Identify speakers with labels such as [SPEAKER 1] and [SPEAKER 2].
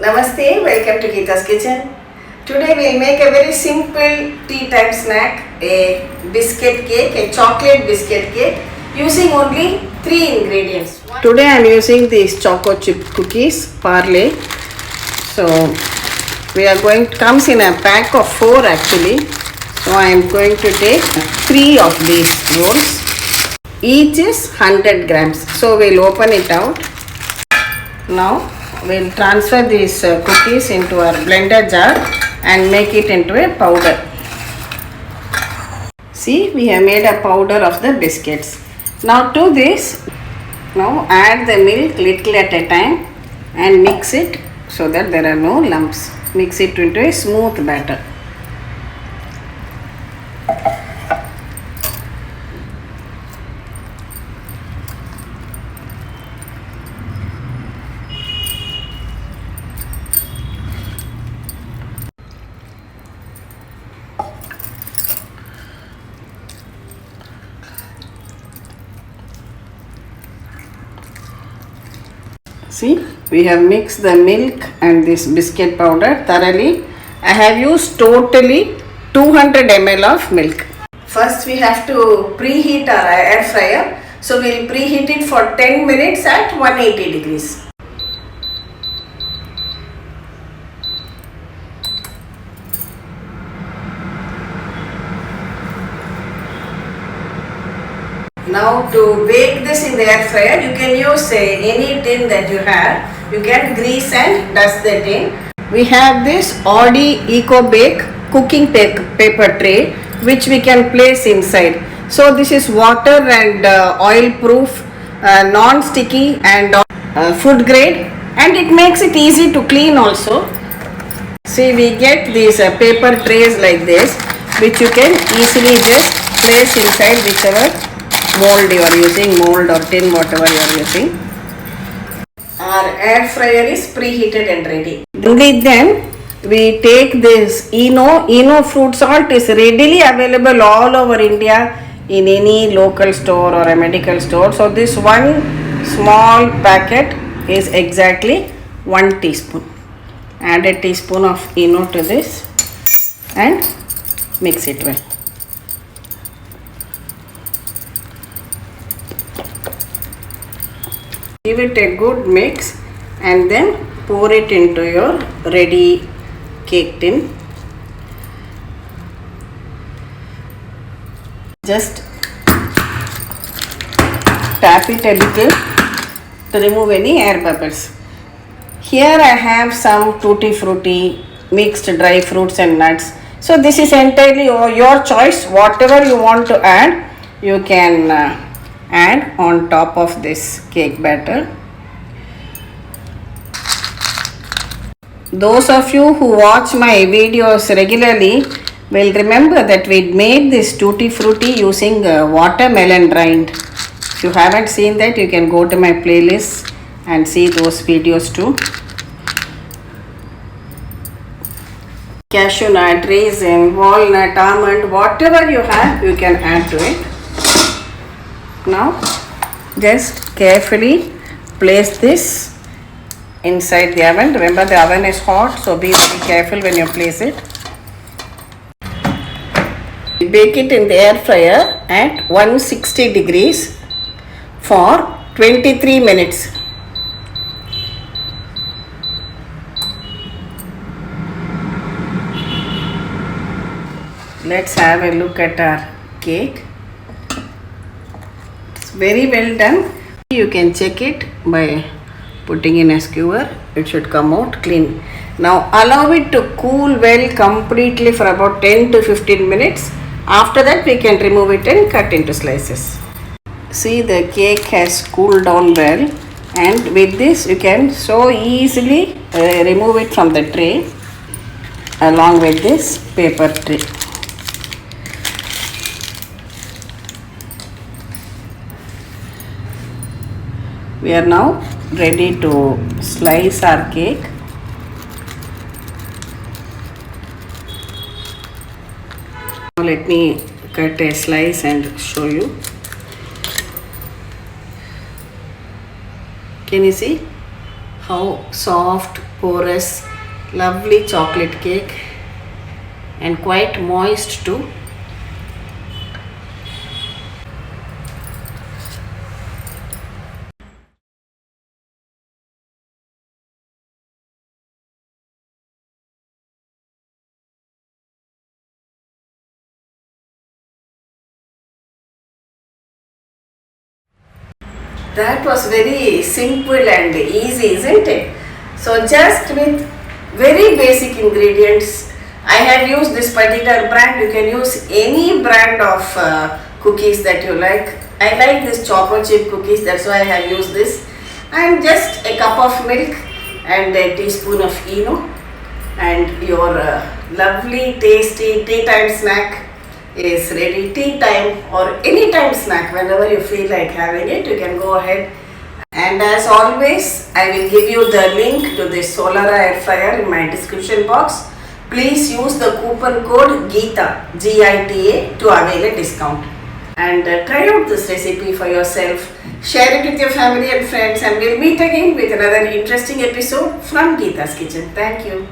[SPEAKER 1] Namaste, welcome to Geeta's Kitchen. Today we'll make a very simple tea time snack, a biscuit cake, a chocolate biscuit cake using only 3 ingredients. Today I am using these Chocochip cookies, Parley. So we are going, comes in a pack of 4 actually. So I am going to take 3 of these rolls. Each is 100 grams. So we'll open it out. Now we'll transfer these cookies into our blender jar and make it into a powder. See, we have made a powder of the biscuits. Now to this, now add the milk little at a time and mix it so that there are no lumps. Mix it into a smooth batter. See, we have mixed the milk and this biscuit powder thoroughly. I have used totally 200 ml of milk. First we have to preheat our air fryer. So we will preheat it for 10 minutes at 180 degrees. Now to bake this in the air fryer, you can use any tin that you have. You can grease and dust the tin. We have this Audi Eco Bake cooking paper tray which we can place inside. So this is water and oil proof, non-sticky and food grade, and it makes it easy to clean also. See, we get these paper trays like this which you can easily just place inside whichever mold you are using, mold or tin, whatever you are using. Our air fryer is preheated and ready. With them, we take this Eno fruit salt is readily available all over India in any local store or a medical store. So this one small packet is exactly 1 teaspoon. Add a teaspoon of Eno to this and mix it well. Give it a good mix and then pour it into your ready cake tin. Just tap it a little to remove any air bubbles. Here I have some Tutti frutti, mixed dry fruits and nuts. So this is entirely your choice. Whatever you want to add, you can add on top of this cake batter. Those of you who watch my videos regularly will remember that we made this tutti frutti using watermelon rind. If you haven't seen that, you can go to my playlist and see those videos too. Cashew nut, raisin, walnut, almond, whatever you have, you can add to it. Now just carefully place this inside the oven. Remember, the oven is hot, so be very careful when you place it. Bake it in the air fryer at 160 degrees for 23 minutes. Let's have a look at our cake. Very well done. You can check it by putting in a skewer. It should come out clean. Now allow it to cool well completely for about 10 to 15 minutes. After that we can remove it and cut into slices. See, the cake has cooled down well, and with this you can so easily remove it from the tray along with this paper tray. We are now ready to slice our cake. Now let me cut a slice and show you. Can you see how soft, porous, lovely chocolate cake and quite moist too. That was very simple and easy, isn't it? So just with very basic ingredients, I have used this particular brand. You can use any brand of cookies that you like. I like this Chocochip cookies, that's why I have used this. And just a cup of milk and a teaspoon of Eno, and your lovely tasty tea time snack is ready. Tea time or any time snack, whenever you feel like having it, you can go ahead. And as always, I will give you the link to this solar air fryer in my description box. Please use the coupon code GITA, GITA, to avail a discount. And try out this recipe for yourself. Share it with your family and friends, and we'll meet again with another interesting episode from Geeta's Kitchen. Thank you.